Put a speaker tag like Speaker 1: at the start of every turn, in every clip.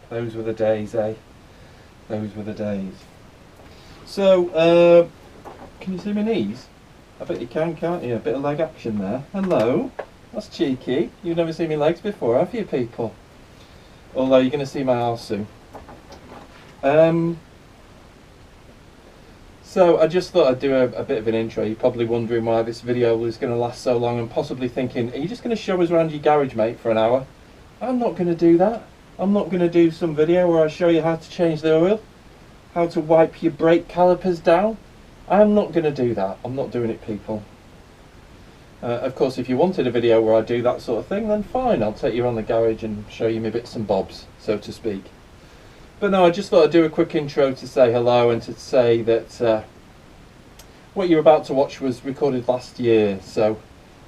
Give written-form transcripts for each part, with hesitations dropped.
Speaker 1: Those were the days, eh? Those were the days. So, can you see my knees? I bet you can, can't you? A bit of leg action there. Hello. That's cheeky. You've never seen my legs before, have you, people? Although you're going to see my arse soon. So I just thought I'd do a bit of an intro. You're probably wondering why this video was going to last so long and possibly thinking, are you just going to show us around your garage, mate, for an hour? I'm not going to do that. I'm not going to do some video where I show you how to change the oil, how to wipe your brake calipers down. I'm not going to do that. I'm not doing it, people. Of course, if you wanted a video where I do that sort of thing, then fine. I'll take you around the garage and show you my bits and bobs, so to speak. But no, I just thought I'd do a quick intro to say hello and to say that what you're about to watch was recorded last year. So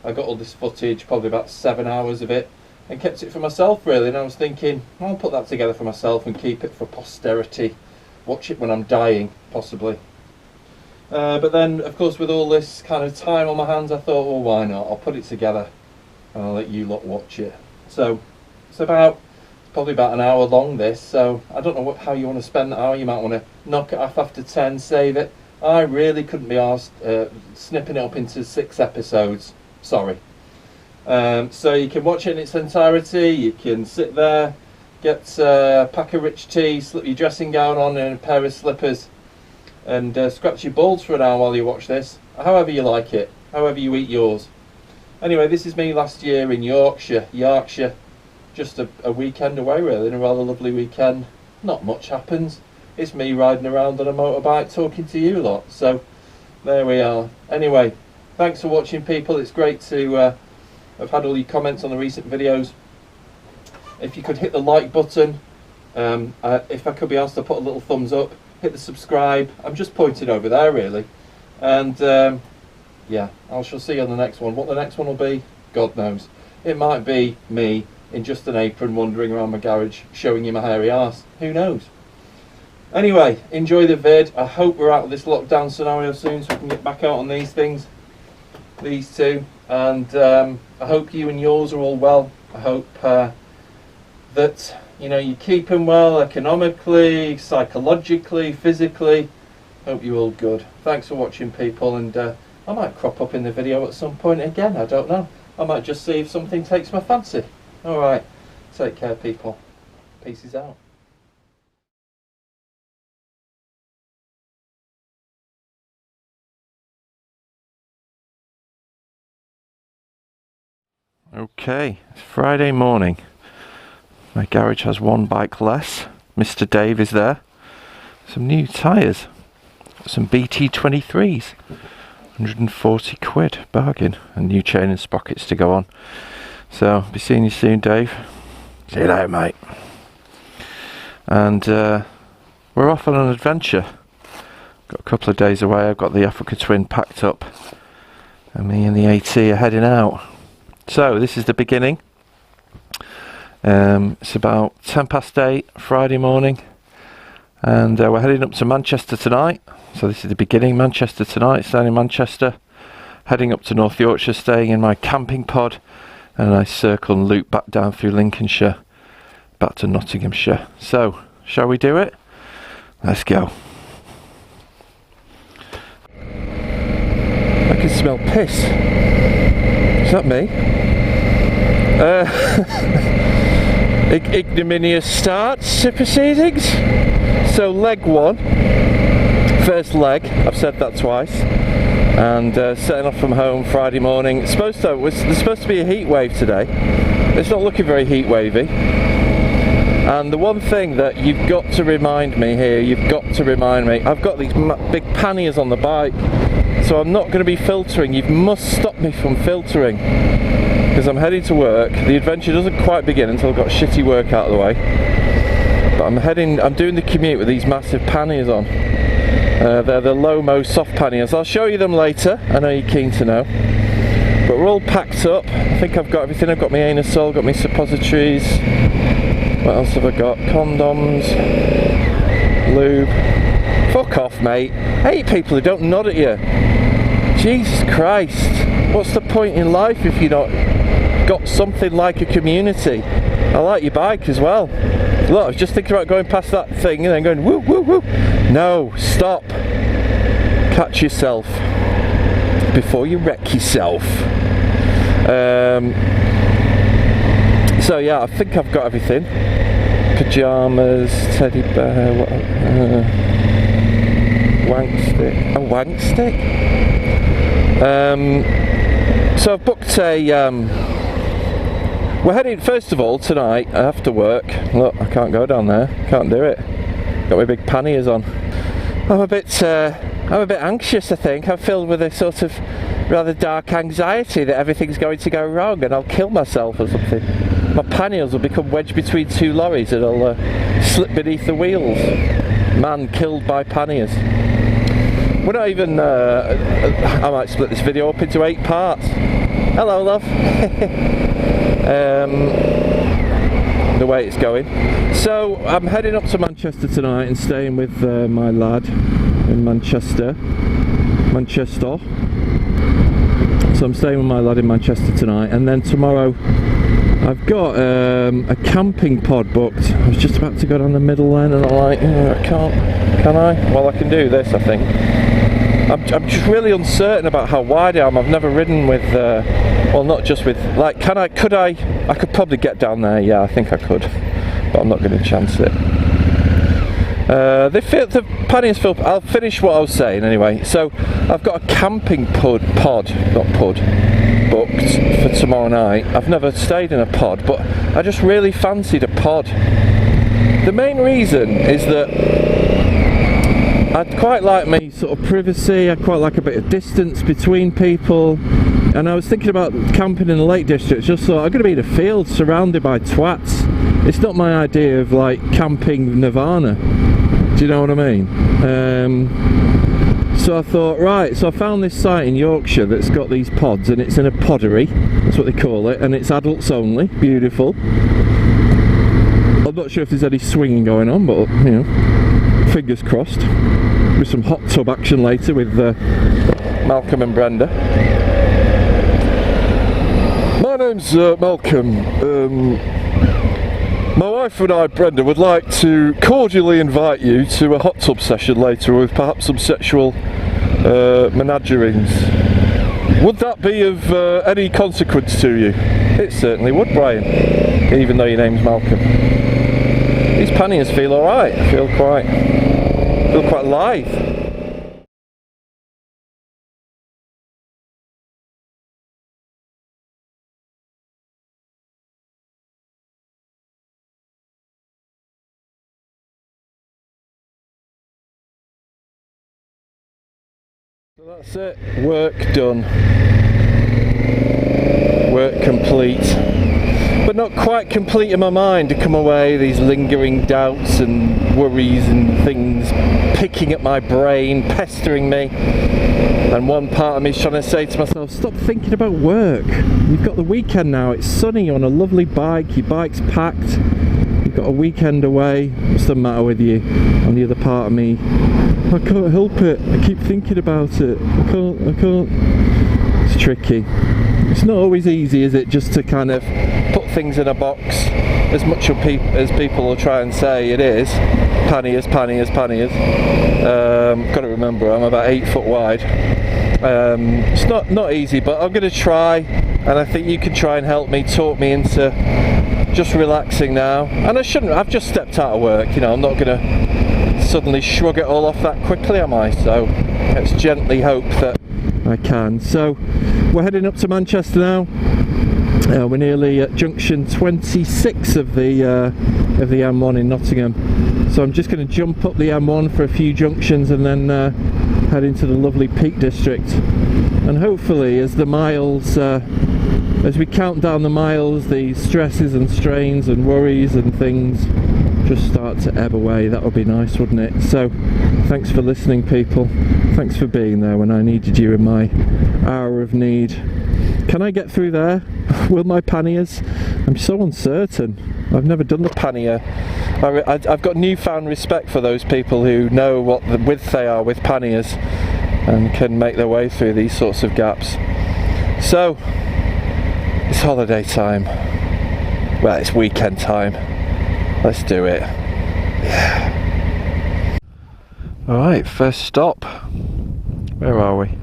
Speaker 1: I got all this footage, probably about 7 hours of it, and kept it for myself really. And I was thinking, I'll put that together for myself and keep it for posterity. Watch it when I'm dying, possibly. But then, of course, with all this kind of time on my hands, I thought, well, why not? I'll put it together and I'll let you lot watch it. So it's probably about an hour long, this. So I don't know how you want to spend that hour. You might want to knock it off after 10, save it. I really couldn't be asked snipping it up into 6 episodes. Sorry. So you can watch it in its entirety. You can sit there, get a pack of rich tea, slip your dressing gown on and a pair of slippers, and scratch your balls for an hour while you watch this. However you like it, however you eat yours. Anyway, this is me last year in Yorkshire. Just a weekend away really, and a rather lovely weekend. Not much happens. It's me riding around on a motorbike talking to you lot. So there we are. Anyway, thanks for watching, people. It's great to have had all your comments on the recent videos. If you could hit the like button, if I could be asked to put a little thumbs up, hit the subscribe. I'm just pointing over there really. And yeah, I shall see you on the next one. What the next one will be, God knows. It might be me in just an apron wandering around my garage showing you my hairy arse. Who knows? Anyway, enjoy the vid. I hope we're out of this lockdown scenario soon so we can get back out on these things. These two. And I hope you and yours are all well. I hope that you know you're keeping well economically, psychologically, physically. Hope you're all good. Thanks for watching, people, and I might crop up in the video at some point again. I don't know. I might just see if something takes my fancy. Alright, take care, people. Peace out. Okay, it's Friday morning. My garage has one bike less. Mr. Dave is there. Some new tyres. Some BT23s. 140 quid, bargain. And new chain and sprockets to go on. So, be seeing you soon, Dave. See you later, mate. And we're off on an adventure. Got a couple of days away. I've got the Africa Twin packed up. And me and the AT are heading out. So, this is the beginning. It's about 8:10 Friday morning, and we're heading up to Manchester tonight. So this is the beginning. Manchester tonight, staying in Manchester, heading up to North Yorkshire, staying in my camping pod, and I circle and loop back down through Lincolnshire, back to Nottinghamshire. So, shall we do it? Let's go. I can smell piss. Is that me? Ignominious start to proceedings. So leg one, first leg, I've said that twice, and setting off from home Friday morning. There's supposed to be a heat wave today. It's not looking very heat wavy. And the one thing that you've got to remind me here, I've got these big panniers on the bike, so I'm not going to be filtering. You must stop me from filtering, because I'm heading to work. The adventure doesn't quite begin until I've got shitty work out of the way. But I'm doing the commute with these massive panniers on. They're the Lomo soft panniers. I'll show you them later. I know you're keen to know. But we're all packed up. I think I've got everything. I've got my anusol, got my suppositories. What else have I got? Condoms, lube. Fuck off, mate. I hate people who don't nod at you. Jesus Christ. What's the point in life if you're not got something like a community. I like your bike as well. Look, I was just thinking about going past that thing and then going woo woo woo. No, stop. Catch yourself before you wreck yourself. So yeah, I think I've got everything. Pyjamas, teddy bear, wank stick. A wank stick? So I've booked a we're heading, first of all, tonight after work. Look, I can't go down there, can't do it. Got my big panniers on. I'm a bit anxious, I think. I'm filled with a sort of rather dark anxiety that everything's going to go wrong and I'll kill myself or something. My panniers will become wedged between two lorries and I'll slip beneath the wheels. Man killed by panniers. We're not even, I might split this video up into 8 parts. Hello, love. The way it's going. So I'm heading up to Manchester tonight and staying with my lad in Manchester. So I'm staying with my lad in Manchester tonight, and then tomorrow I've got a camping pod booked. I was just about to go down the middle lane and I'm like, I can't, can I? Well, I can do this, I think. I'm just really uncertain about how wide I am. I've never ridden with, well, not just with, like, I could probably get down there, yeah, I think I could, but I'm not going to chance it. The panniers feel, I'll finish what I was saying anyway. So I've got a camping pod booked for tomorrow night. I've never stayed in a pod, but I just really fancied a pod. The main reason is that I'd quite like my sort of privacy, I'd quite like a bit of distance between people, and I was thinking about camping in the Lake District. Just thought, I'm going to be in a field surrounded by twats. It's not my idea of like camping nirvana, do you know what I mean? So I thought, right, so I found this site in Yorkshire that's got these pods, and it's in a poddery, that's what they call it, and it's adults only, beautiful. I'm not sure if there's any swinging going on, but you know, fingers crossed. With some hot tub action later with Malcolm and Brenda. My name's Malcolm. My wife and I, Brenda, would like to cordially invite you to a hot tub session later with perhaps some sexual menagerings. Would that be of any consequence to you? It certainly would, Brian, even though your name's Malcolm. These panniers feel alright, I feel quite lithe. So that's it, work done, work complete, but not quite complete in my mind to come away, these lingering doubts and worries and things picking at my brain, pestering me, and one part of me is trying to say to myself, stop thinking about work, you've got the weekend now, it's sunny, you're on a lovely bike, your bike's packed, you've got a weekend away, what's the matter with you? On the other part of me, I can't help it, I keep thinking about it, I can't. It's tricky. It's not always easy, is it, just to kind of put things in a box, as much as people will try and say it is. Panniers. Got to remember, I'm about 8 foot wide. It's not easy, but I'm going to try, and I think you can try and help me, talk me into just relaxing now. And I've just stepped out of work, you know, I'm not going to suddenly shrug it all off that quickly, am I? So let's gently hope that I can. So we're heading up to Manchester now. We're nearly at junction 26 of the M1 in Nottingham. So I'm just going to jump up the M1 for a few junctions and then head into the lovely Peak District. And hopefully, as the miles, as we count down the miles, the stresses and strains and worries and things just start to ebb away. That would be nice, wouldn't it? So thanks for listening, people. Thanks for being there when I needed you in my hour of need. Can I get through there? Will my panniers? I'm so uncertain. I've never done the pannier. I've got newfound respect for those people who know what the width they are with panniers and can make their way through these sorts of gaps. So It's holiday time. Well, it's weekend time. Let's do it. Yeah. Alright, first stop. Where are we?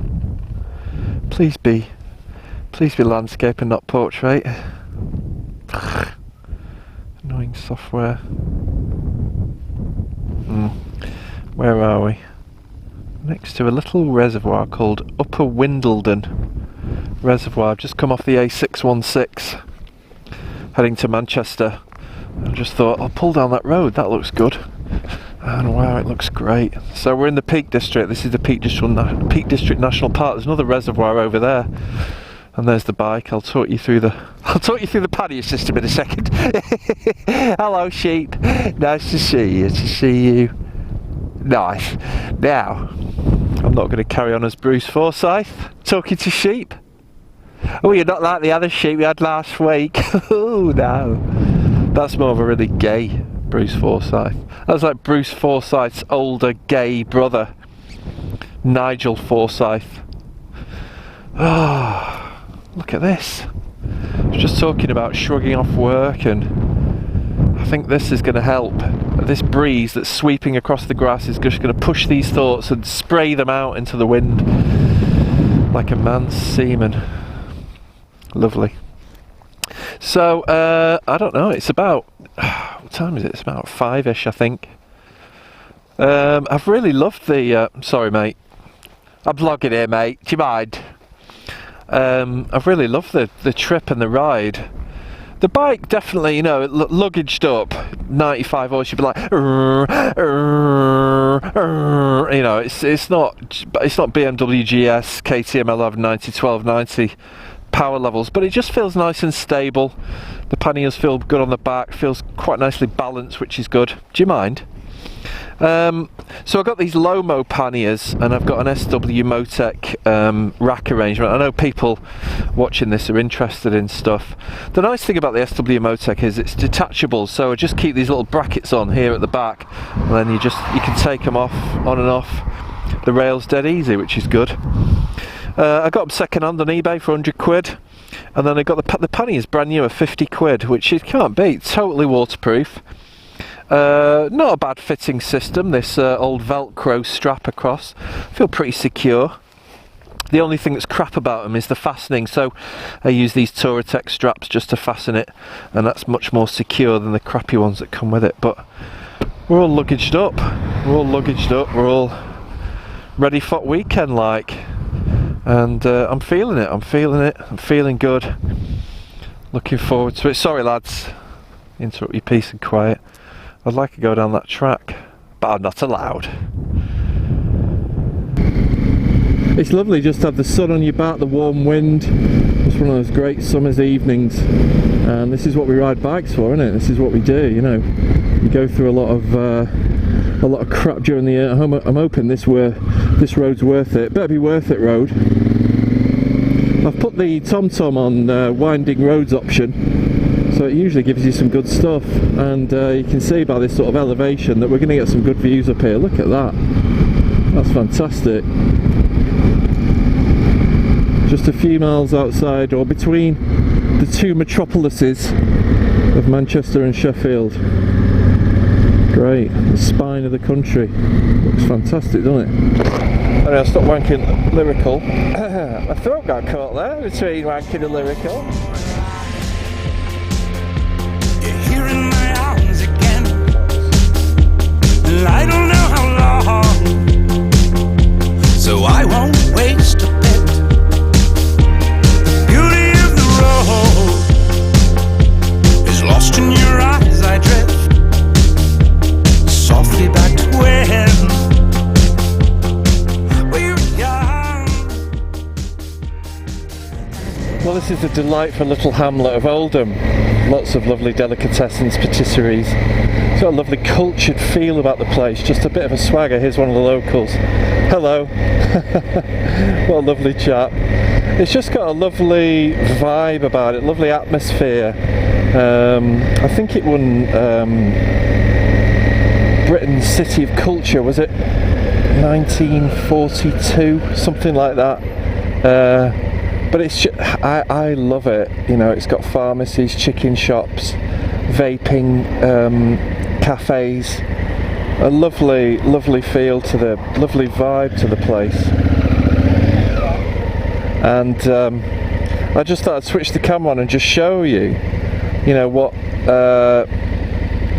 Speaker 1: Please be landscape and not portrait. Annoying software. Where are we? Next to a little reservoir called Upper Windledon Reservoir. I've just come off the A616 heading to Manchester. I just thought I'll pull down that road, that looks good. And wow, it looks great. So we're in the Peak District. This is the Peak District National Park. There's another reservoir over there. And there's the bike. I'll talk you through the pannier system in a second. Hello sheep. Nice to see you. Nice. Now, I'm not going to carry on as Bruce Forsyth talking to sheep. Oh, you're not like the other sheep we had last week. Oh no. That's more of a really gay Bruce Forsyth. That was like Bruce Forsyth's older gay brother, Nigel Forsyth. Oh. Look at this. I was just talking about shrugging off work, and I think this is going to help. This breeze that's sweeping across the grass is just going to push these thoughts and spray them out into the wind like a man's semen. Lovely. So, I don't know, it's about, what time is it? It's about 5ish, I think. I've really loved the, sorry mate, I'm vlogging here mate, do you mind? I've really loved the trip and the ride. The bike definitely, you know, luggaged up 95 horse, you'd be like, you know, it's not BMW GS KTM 1190 1290 power levels, but it just feels nice and stable. The panniers feel good on the back, feels quite nicely balanced, which is good. Do you mind? So I've got these Lomo panniers, and I've got an SW Motec rack arrangement. I know people watching this are interested in stuff. The nice thing about the SW Motec is it's detachable, so I just keep these little brackets on here at the back, and then you can take them off, on and off the rails dead easy, which is good. I got them second hand on eBay for 100 quid, and then I got the panniers brand new at 50 quid, which you can't beat. Totally waterproof. Not a bad fitting system, this old Velcro strap across. Feel pretty secure. The only thing that's crap about them is the fastening, so I use these Touratech straps just to fasten it, and that's much more secure than the crappy ones that come with it. But we're all luggaged up, we're all ready for weekend like, and I'm feeling it, I'm feeling good, looking forward to it. Sorry lads, interrupt your peace and quiet. I'd like to go down that track, but I'm not allowed. It's lovely just to have the sun on your back, the warm wind. It's one of those great summer's evenings, and this is what we ride bikes for, isn't it? This is what we do, you know. You go through a lot of crap during the year. I'm hoping this road's worth it. Better be worth it road. I've put the TomTom on winding roads option, so it usually gives you some good stuff, and you can see by this sort of elevation that we're going to get some good views up here. Look at that, that's fantastic. Just a few miles outside, or between the two metropolises of Manchester and Sheffield. Great, the spine of the country. Looks fantastic, doesn't it? Anyway, I'll stop wanking lyrical. My throat got caught there between wanking and lyrical.
Speaker 2: I don't know how long, so I won't waste a bit. The beauty of the road is lost in your eyes. I drift softly back to when we were young.
Speaker 1: Well, this is a delightful little hamlet of Oldham. Lots of lovely delicatessens, patisseries. It's got a lovely cultured feel about the place, just a bit of a swagger. Here's one of the locals. Hello. What a lovely chap. It's just got a lovely vibe about it, lovely atmosphere. I think it won Britain's City of Culture, was it 1942? Something like that. but I love it. You know, it's got pharmacies, chicken shops, vaping, cafes, a lovely feel to the, lovely vibe to the place. And I just thought I'd switch the camera on and just show you, you know, what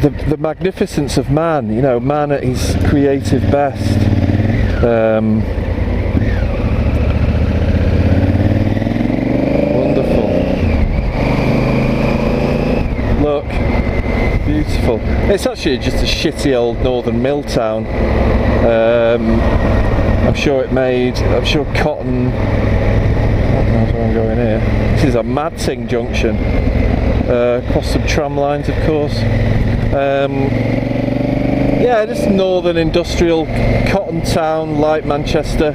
Speaker 1: the magnificence of man. You know, man at his creative best. Wonderful. Look, beautiful. It's actually just a shitty old northern mill town. I'm sure cotton. Where I'm going here. This is a Madsing junction. Across some tram lines, of course. Yeah, just northern industrial cotton town like Manchester.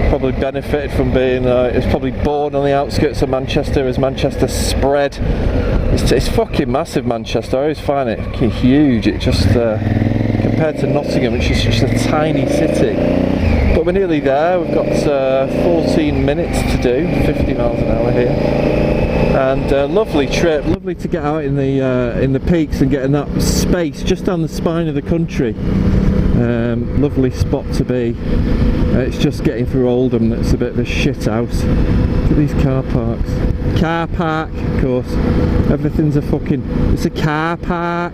Speaker 1: Probably benefited from being. It's probably born on the outskirts of Manchester as Manchester spread. It's fucking massive, Manchester. I always find it huge. It just compared to Nottingham, which is just a tiny city. But we're nearly there. We've got 14 minutes to do, 50 miles an hour here, and lovely trip. Lovely to get out in the peaks and get in that space just down the spine of the country. Lovely spot to be. It's just getting through Oldham that's a bit of a shit house. Look at these car parks. Car park, of course. Everything's it's a car park.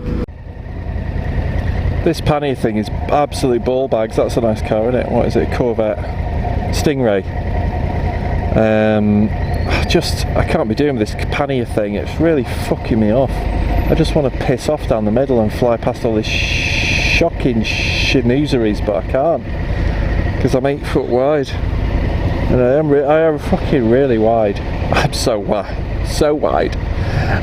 Speaker 1: This Pannier thing is absolute ball bags. That's a nice car, isn't it? What is it? Corvette Stingray. I can't be doing this Pannier thing. It's really fucking me off. I just want to piss off down the middle and fly past all these shocking shenooseries, but I can't because I'm 8 foot wide, and I am fucking really wide. I'm so wide.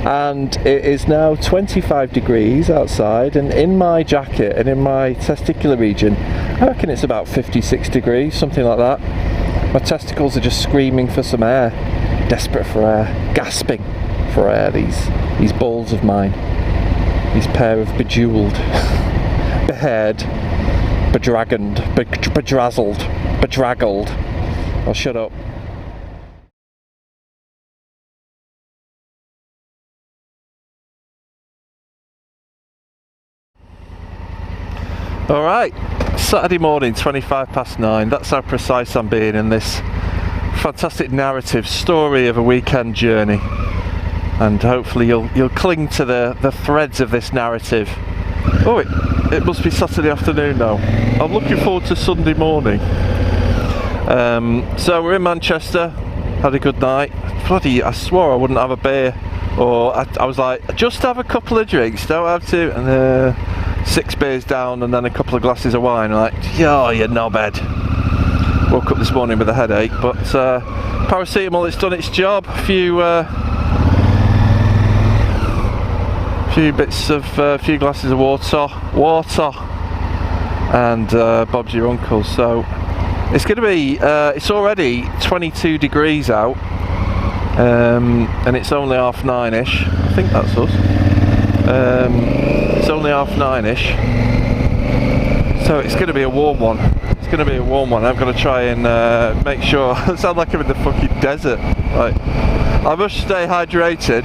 Speaker 1: And it is now 25 degrees outside, and in my jacket and in my testicular region I reckon it's about 56 degrees, something like that. My testicles are just screaming for some air, desperate for air, gasping for air, these balls of mine, these pair of bejeweled, behaired, bedraggled, I'll shut up. Alright, Saturday morning, 9:25. That's how precise I'm being in this fantastic narrative story of a weekend journey. And hopefully you'll cling to the threads of this narrative. Oh, it must be Saturday afternoon now. I'm looking forward to Sunday morning. So we're in Manchester, had a good night. Bloody, I swore I wouldn't have a beer. Or I was like, just have a couple of drinks, don't have to. And 6 beers down and then a couple of glasses of wine. I'm like, yo, you knobhead. Woke up this morning with a headache, but paracetamol, it's done its job. A few glasses of water, and Bob's your uncle. So it's going to be. It's already 22 degrees out, and it's only 9:30ish. I think that's us. It's only 9:30ish, so it's going to be a warm one. It's going to be a warm one. I'm going to try and make sure. I sound like I'm in the fucking desert. Right, I must stay hydrated.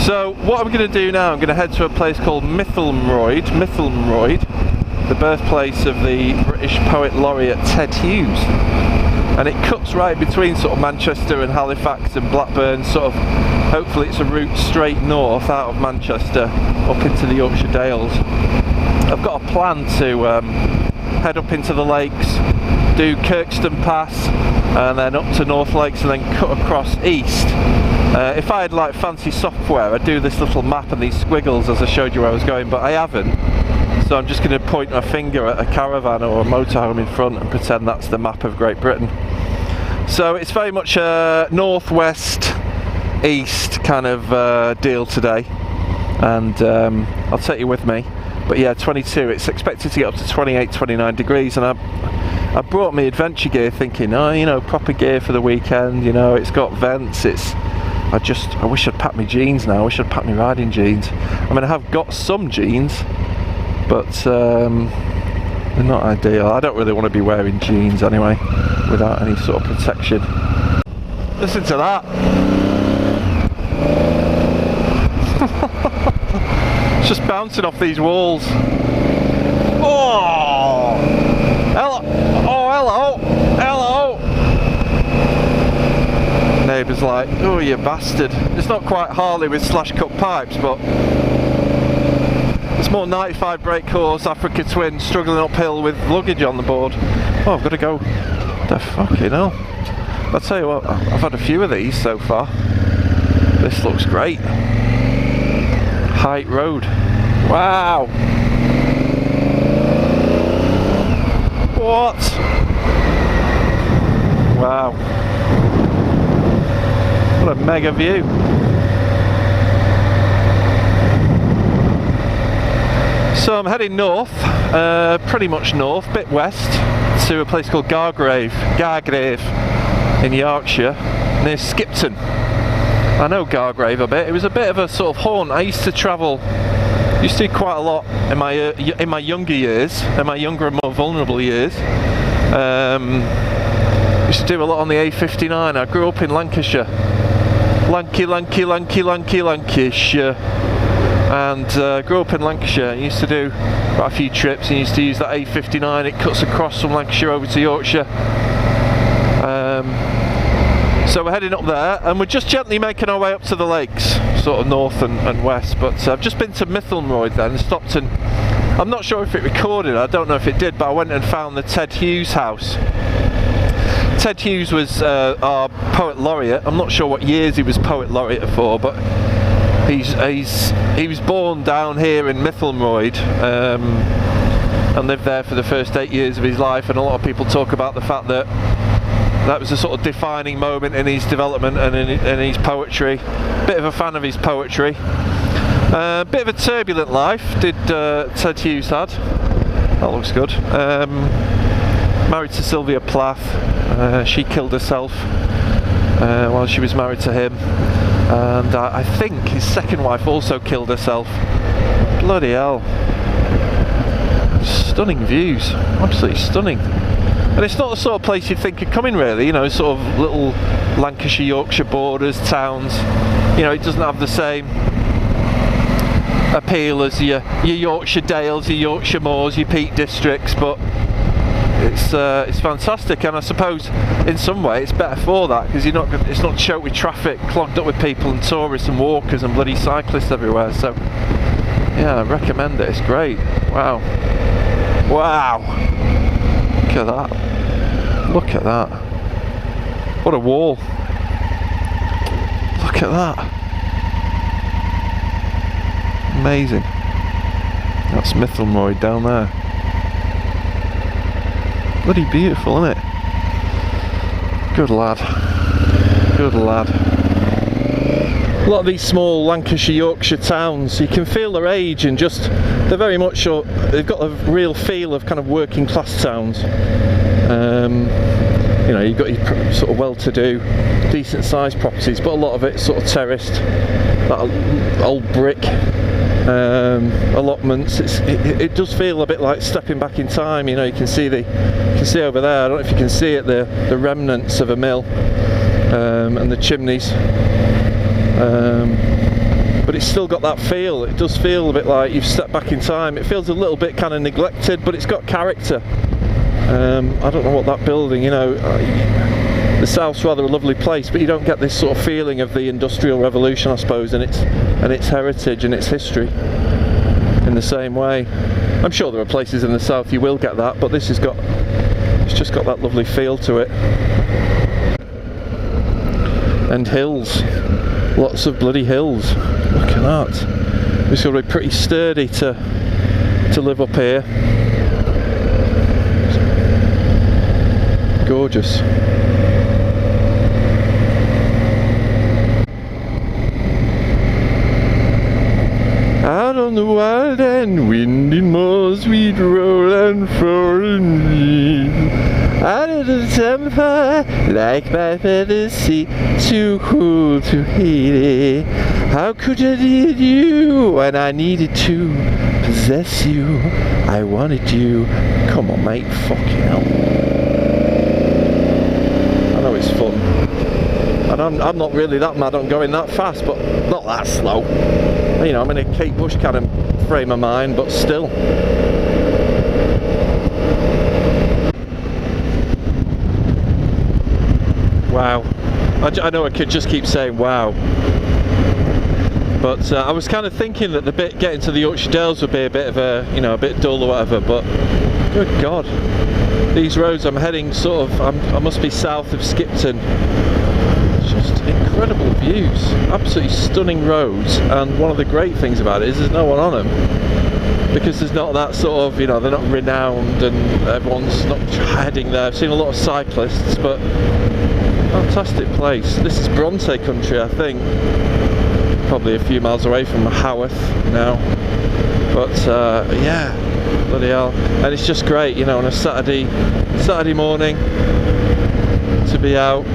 Speaker 1: So what I'm going to do now, I'm going to head to a place called Mytholmroyd, the birthplace of the British poet laureate Ted Hughes, and it cuts right between sort of Manchester and Halifax and Blackburn. Sort of, hopefully it's a route straight north out of Manchester up into the Yorkshire Dales. I've got a plan to head up into the lakes, do Kirkstone Pass, and then up to North Lakes, and then cut across east. If I had like fancy software, I'd do this little map and these squiggles as I showed you where I was going, but I haven't. So I'm just going to point my finger at a caravan or a motorhome in front and pretend that's the map of Great Britain. So it's very much a northwest east kind of deal today, and I'll take you with me. But yeah, 22, it's expected to get up to 28, 29 degrees, and I brought my adventure gear thinking, oh, you know, proper gear for the weekend, you know, it's got vents, I wish I'd packed my jeans now. I wish I'd packed my riding jeans. I mean, I have got some jeans, but They're not ideal. I don't really want to be wearing jeans anyway, without any sort of protection. Listen to that. It's just bouncing off these walls. Oh! Hello! Oh, hello! Hello! Neighbour's like, oh, you bastard. It's not quite Harley with slash cut pipes, but it's more 95 brake horse Africa Twin struggling uphill with luggage on the board. Oh, I've got to go. The fucking hell. I'll tell you what, I've had a few of these so far. This looks great. Height Road. Wow. What? Wow. What a mega view. So I'm heading north, pretty much north, bit west, to a place called Gargrave in Yorkshire, near Skipton. I know Gargrave a bit. It was a bit of a sort of haunt. I used to travel, used to do quite a lot in my younger years, in my younger and more vulnerable years. Used to do a lot on the A59. I grew up in Lancashire. Lancashire. And grew up in Lancashire. I used to do quite a few trips and used to use that A59. It cuts across from Lancashire over to Yorkshire. So we're heading up there and we're just gently making our way up to the lakes, sort of north and west. But I've just been to Mytholmroyd then, stopped and I'm not sure if it recorded, I don't know if it did, but I went and found the Ted Hughes house. Ted Hughes was our poet laureate. I'm not sure what years he was poet laureate for, but he was born down here in Mytholmroyd and lived there for the first 8 years of his life, and a lot of people talk about the fact that that was a sort of defining moment in his development and in his poetry. Bit of a fan of his poetry. Bit of a turbulent life did Ted Hughes had. That looks good. Married to Sylvia Plath. She killed herself while she was married to him. And I think his second wife also killed herself. Bloody hell. Stunning views. Absolutely stunning. And it's not the sort of place you'd think of coming really, you know, sort of little Lancashire, Yorkshire borders, towns. You know, it doesn't have the same appeal as your Yorkshire Dales, your Yorkshire Moors, your Peak Districts, but it's fantastic, and I suppose in some way it's better for that, because it's not choked with traffic, clogged up with people and tourists and walkers and bloody cyclists everywhere. So yeah, I recommend it. It's great. Wow. Look at that. Look at that. What a wall. Look at that. Amazing. That's Mytholmroyd down there. Bloody beautiful, isn't it? Good lad. Good lad. A lot of these small Lancashire, Yorkshire towns, you can feel their age and just, they're very much, they've got a real feel of kind of working class towns. You know, you've got your sort of well-to-do, decent sized properties, but a lot of it sort of terraced, that old brick allotments. It does feel a bit like stepping back in time. You know, you can see over there, I don't know if you can see it, the remnants of a mill and the chimneys. But it's still got that feel. It does feel a bit like you've stepped back in time. It feels a little bit kind of neglected, but it's got character. I don't know what that building, you know, the South's rather a lovely place, but you don't get this sort of feeling of the Industrial Revolution, I suppose, and its heritage and its history in the same way. I'm sure there are places in the South you will get that, but it's just got that lovely feel to it. And hills. Lots of bloody hills. Look at that. It's got to be pretty sturdy to live up here. Gorgeous. Out on the wild and windy moors we'd roll and foreign leaves. Out of the temper, like my fantasy, too cool to hate it. How could I need you when I needed to possess you? I wanted you. Come on, mate, fucking hell. I know it's fun. And I'm not really that mad on going that fast, but not that slow. You know, I'm in a Kate Bush kind of frame of mind, but still. Wow. I know I could just keep saying wow. But I was kind of thinking that the bit getting to the Yorkshire Dales would be a bit of a, you know, a bit dull or whatever, but good God. These roads I'm heading sort of, I must be south of Skipton. Just incredible views, absolutely stunning roads, and one of the great things about it is there's no one on them, because there's not that sort of, you know, they're not renowned and everyone's not heading there. I've seen a lot of cyclists, but fantastic place. This is Bronte country, I think, probably a few miles away from Haworth now, but yeah, bloody hell. And it's just great, you know, on a Saturday morning to be out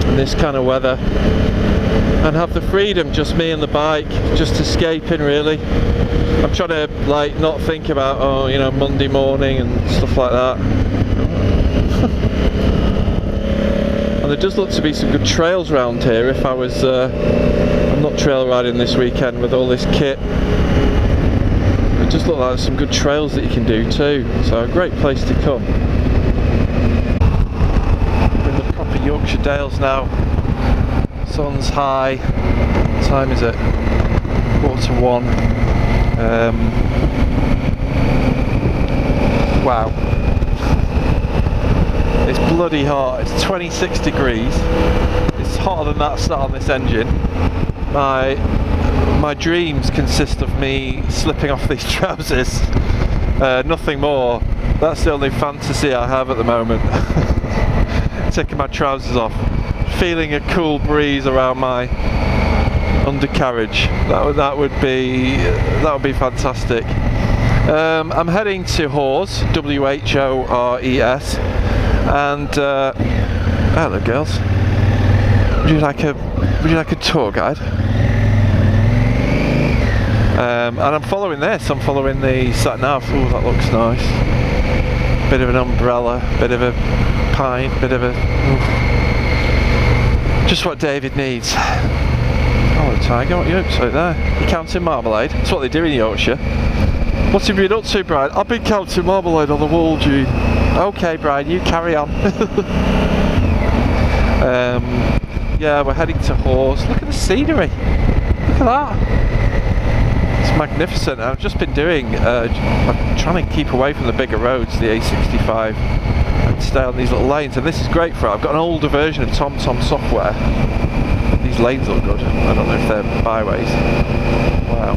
Speaker 1: in this kind of weather and have the freedom, just me and the bike, just escaping really. I'm trying to like not think about, oh, you know, Monday morning and stuff like that. And there does look to be some good trails around here. If I was I'm not trail riding this weekend with all this kit, it just looks like some good trails that you can do too, so a great place to come. Yorkshire Dales now. Sun's high. What time is it? 1:15. Wow. It's bloody hot. It's 26 degrees. It's hotter than that sat on this engine. My dreams consist of me slipping off these trousers. Nothing more. That's the only fantasy I have at the moment. Taking my trousers off, feeling a cool breeze around my undercarriage. That would be fantastic. I'm heading to Hores, W-H-O-R-E-S, and hello girls. Would you like a tour guide? And I'm following this. I'm following the sat nav. Oh, that looks nice. Bit of an umbrella, bit of a pine, bit of a just what David needs. Oh, Tiger, what are you up to there? You're counting marmalade? That's what they do in Yorkshire. What have you been up to, Brian? I've been counting marmalade on the wall, Gene. Okay, Brian, you carry on. Yeah, we're heading to Hores. Look at the scenery. Look at that. It's magnificent. I've just been doing, I'm trying to keep away from the bigger roads, the A65, and stay on these little lanes, and this is great for it. I've got an older version of TomTom software. These lanes look good. I don't know if they're byways. Wow.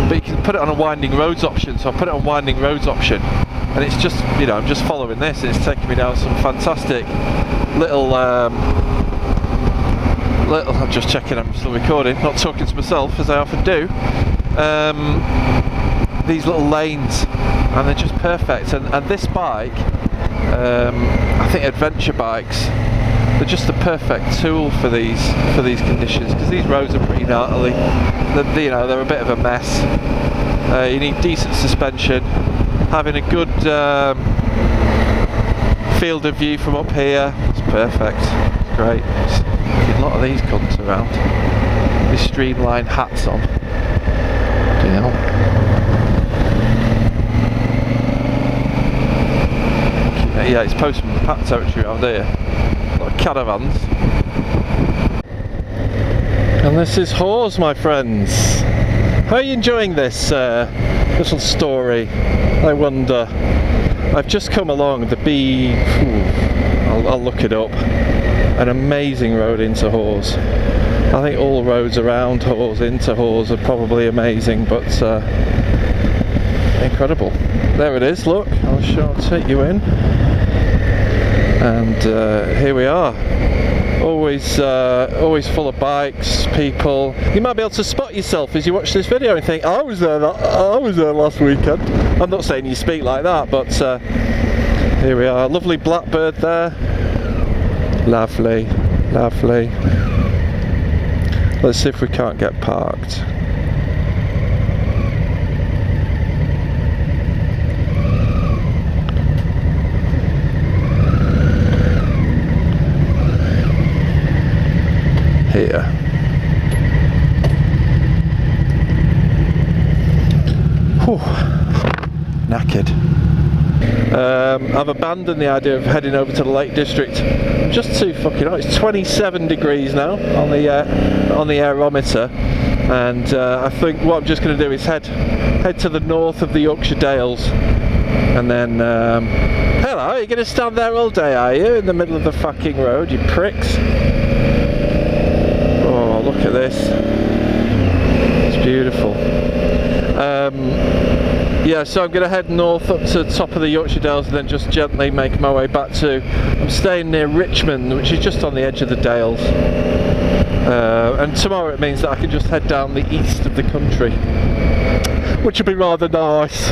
Speaker 1: But you can put it on a winding roads option, so I put it on winding roads option, and it's just, you know, I'm just following this, and it's taking me down some fantastic little I'm just checking I'm still recording, not talking to myself as I often do. These little lanes, and they're just perfect, and this bike, I think adventure bikes, they're just the perfect tool for these conditions, because these roads are pretty gnarly. You know, they're a bit of a mess. You need decent suspension, having a good field of view from up here. It's perfect. It's great. There's a lot of these cunts around. With streamlined hats on. Damn. Yeah, it's postman pat territory around here. A lot of caravans. And this is Hores, my friends. How are you enjoying this little story? I wonder. I've just come along the I'll look it up. An amazing road into Hores. I think all roads around Hores into Hores are probably amazing, but incredible. There it is, look, I'll take you in. And here we are, always full of bikes, people. You might be able to spot yourself as you watch this video and think, I was there last weekend. I'm not saying you speak like that, but here we are. Lovely blackbird there. Lovely, lovely. Let's see if we can't get parked. Here. Whew. Knackered. I've abandoned the idea of heading over to the Lake District. I'm just too fucking hot. It's 27 degrees now on the aerometer, and I think what I'm just going to do is head to the north of the Yorkshire Dales, and then hello, you're going to stand there all day, are you, in the middle of the fucking road, you pricks? Oh, look at this. It's beautiful. Yeah, so I'm going to head north up to the top of the Yorkshire Dales and then just gently make my way back to... I'm staying near Richmond, which is just on the edge of the Dales. And tomorrow it means that I can just head down the east of the country, which would be rather nice.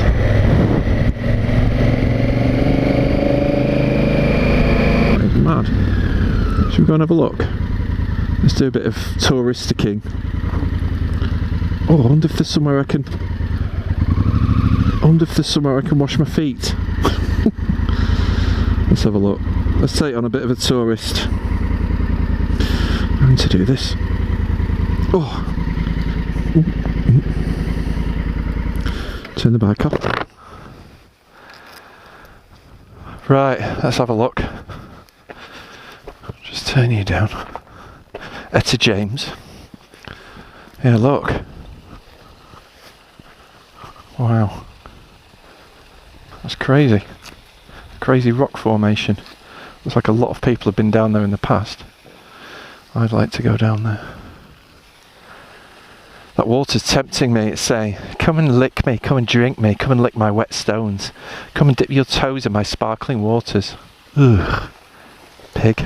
Speaker 1: It's mad. Should we go and have a look? Let's do a bit of touristicking. Oh, I wonder if there's somewhere I can wash my feet. Let's have a look. Let's take on a bit of a tourist. I'm going to do this. Oh. Turn the bike off. Right, let's have a look. Just turn you down. Etta James. Yeah, look. Wow. That's crazy. Crazy rock formation. Looks like a lot of people have been down there in the past. I'd like to go down there. That water's tempting me. It's saying, come and lick me, come and drink me, come and lick my wet stones. Come and dip your toes in my sparkling waters. Ugh. Pig.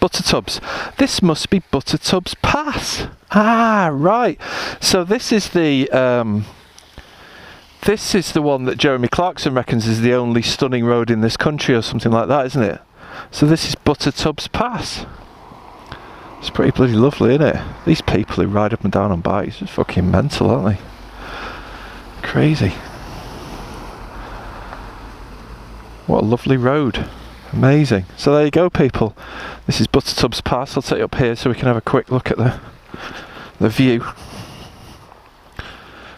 Speaker 1: Buttertubs. This must be Buttertubs Pass. Ah, right. So this is the one that Jeremy Clarkson reckons is the only stunning road in this country or something like that, isn't it? So this is Buttertubs Pass. It's pretty bloody lovely, isn't it? These people who ride up and down on bikes are fucking mental, aren't they? Crazy. What a lovely road. Amazing. So there you go, people. This is Buttertubs Pass. I'll take you up here so we can have a quick look at the view.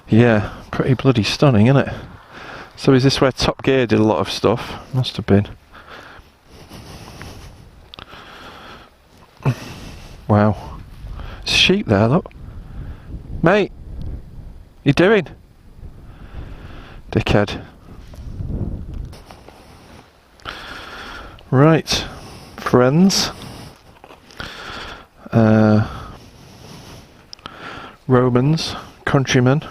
Speaker 1: Yeah, pretty bloody stunning, isn't it? So is this where Top Gear did a lot of stuff? Must have been. Wow. There's sheep there, look. Mate, you doing? Dickhead. Right, friends. Romans, countrymen.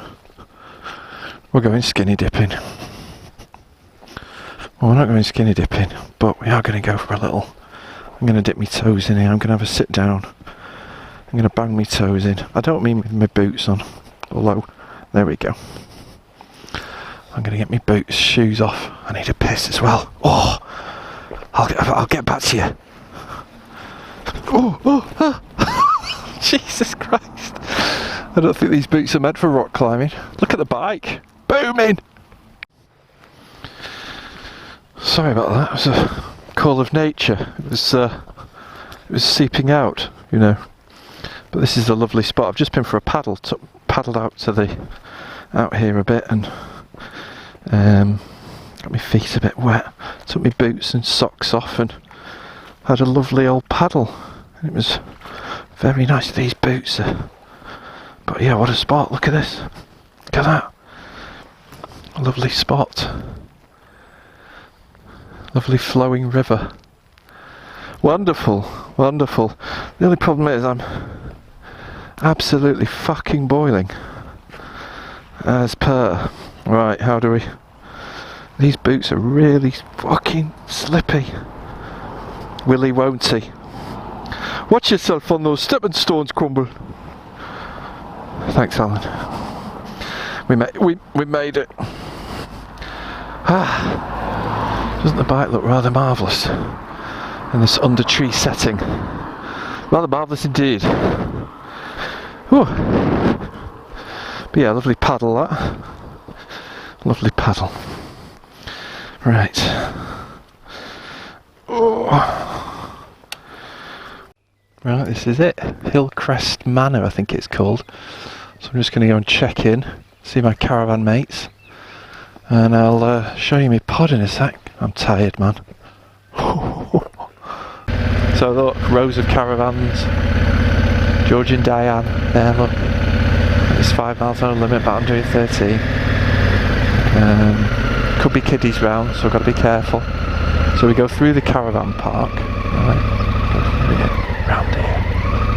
Speaker 1: We're going skinny dipping. Well, we're not going skinny dipping, but we are going to go for a little. I'm going to dip my toes in here. I'm going to have a sit down. I'm going to bang my toes in. I don't mean with my boots on, although, there we go. I'm going to get my boots, shoes off. I need a piss as well. Oh, I'll get back to you. Oh. Jesus Christ. I don't think these boots are meant for rock climbing. Look at the bike. Booming. Sorry about that. It was a call of nature. It was seeping out, you know. But this is a lovely spot. I've just been for a paddle. Paddled out here a bit and got my feet a bit wet. Took my boots and socks off and had a lovely old paddle. And it was very nice. These boots are... But yeah, what a spot. Look at this. Look at that. A lovely spot. Lovely flowing river. Wonderful. Wonderful. The only problem is I'm absolutely fucking boiling. As per. Right, how do we... These boots are really fucking slippy. Willy won't he? Watch yourself on those stepping stones, Crumble. Thanks, Alan. We made it. Doesn't the bike look rather marvellous in this under tree setting? Rather marvellous indeed. Whew. But yeah, lovely paddle that. Lovely paddle. Right. Oh. Right, this is it. Hillcrest Manor, I think it's called. So I'm just going to go and check in, see my caravan mates, and I'll show you my pod in a sec. I'm tired, man. So look, rows of caravans. George and Diane, there look. It's 5 miles on the limit, but I'm doing 13. Could be kiddies round, so I've got to be careful. So we go through the caravan park. Right, round here.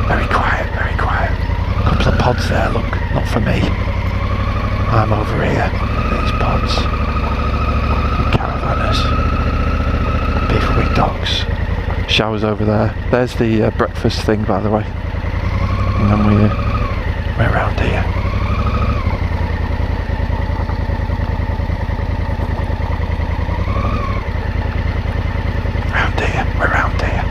Speaker 1: Very quiet, very quiet. Couple of pods there, look, not for me. I'm over here, these pods. Caravanners. Beefwig dogs. Showers over there. There's the breakfast thing, by the way. And then we're around here. We're around here.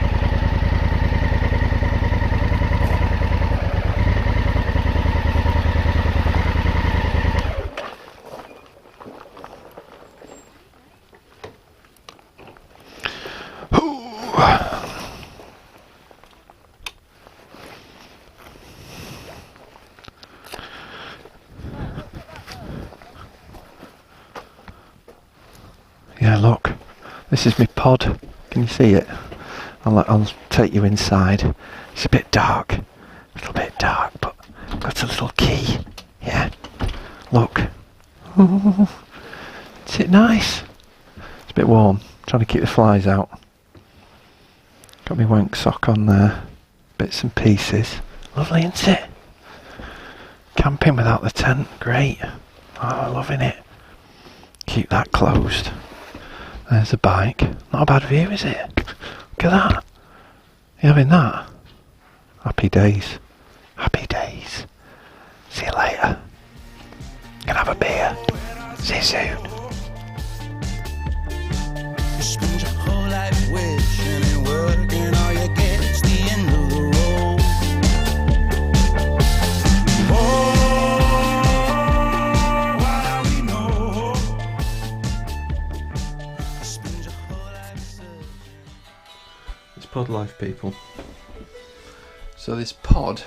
Speaker 1: Yeah, look, this is my pod. Can you see it? I'll take you inside. It's a bit dark, a little bit dark, but I've got a little key. Yeah, look. Ooh, is it nice? It's a bit warm. Trying to keep the flies out. Got my wank sock on there. Bits and pieces. Lovely, isn't it? Camping without the tent, great. Oh, loving it. Keep that closed. There's a bike. Not a bad view, is it? Look at that. You having that? Happy days. Happy days. See you later. Gonna have a beer. See you soon.
Speaker 2: You spend your whole life wishing and working, all you get is the end of the road. Oh, why we know. You spend your whole life searching.
Speaker 1: It's pod life, people. So this pod,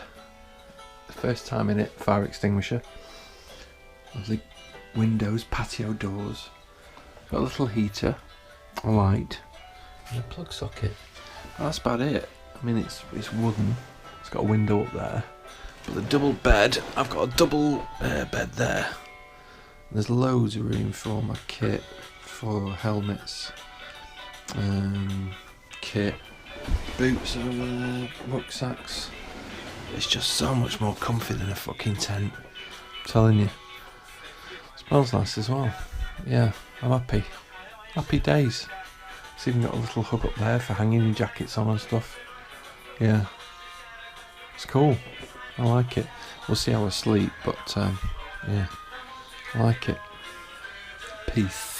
Speaker 1: the first time in it, fire extinguisher, lovely windows, patio doors, got a little heater, a light, and a plug socket. That's about it. I mean, it's wooden. It's got a window up there, but the double bed, I've got a double bed there. There's loads of room for all my kit, for helmets, kit, boots over there, rucksacks. It's just so much more comfy than a fucking tent. I'm telling you. Smells nice as well. Yeah, I'm happy. Happy days. It's even got a little hook up there for hanging your jackets on and stuff. Yeah. It's cool. I like it. We'll see how I sleep, but yeah. I like it. Peace.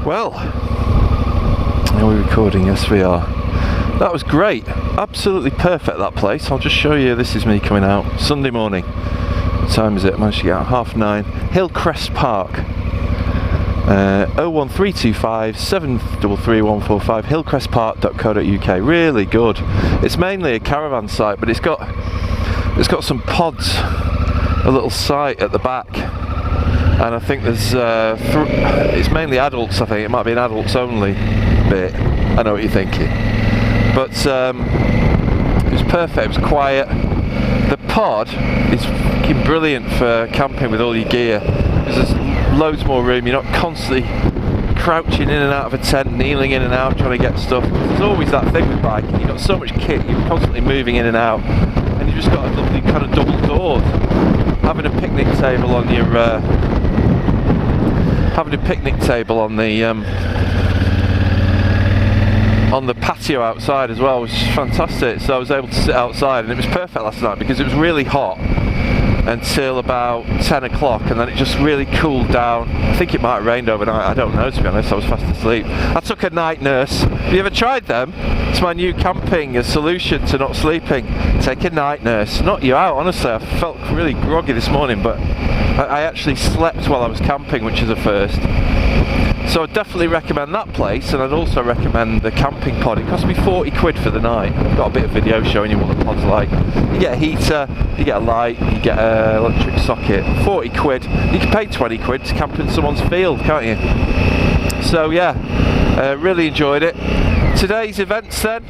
Speaker 1: Well, are we recording? Yes, we are. That was great. Absolutely perfect, that place. I'll just show you. This is me coming out Sunday morning. What time is it? I managed to get out 9:30. Hillcrest Park. 01325 733 145 hillcrestpark.co.uk. Really good. It's mainly a caravan site, but it's got some pods, a little site at the back. And I think there's it's mainly adults. I think it might be an adults only bit. I know what you're thinking, but it was perfect. It was quiet. The pod is fucking brilliant for camping with all your gear, because there's loads more room. You're not constantly crouching in and out of a tent, kneeling in and out trying to get stuff. There's always that thing with biking. You've got so much kit. You're constantly moving in and out, and you've just got a lovely kind of double doors. Having a picnic table on your having a picnic table on the patio outside as well, which is fantastic. So I was able to sit outside, and it was perfect last night because it was really hot until about 10 o'clock, and then it just really cooled down. I think it might have rained overnight, I don't know, to be honest. I was fast asleep. I took a night nurse. Have you ever tried them? It's my new camping solution to not sleeping. Take a night nurse. Knock you out, honestly. I felt really groggy this morning, but I actually slept while I was camping, which is a first. So I'd definitely recommend that place, and I'd also recommend the camping pod. It cost me 40 quid for the night. I've got a bit of video showing you what the pod's like. You get a heater, you get a light, you get an electric socket. 40 quid. You can pay 20 quid to camp in someone's field, can't you? So yeah, really enjoyed it. Today's events then,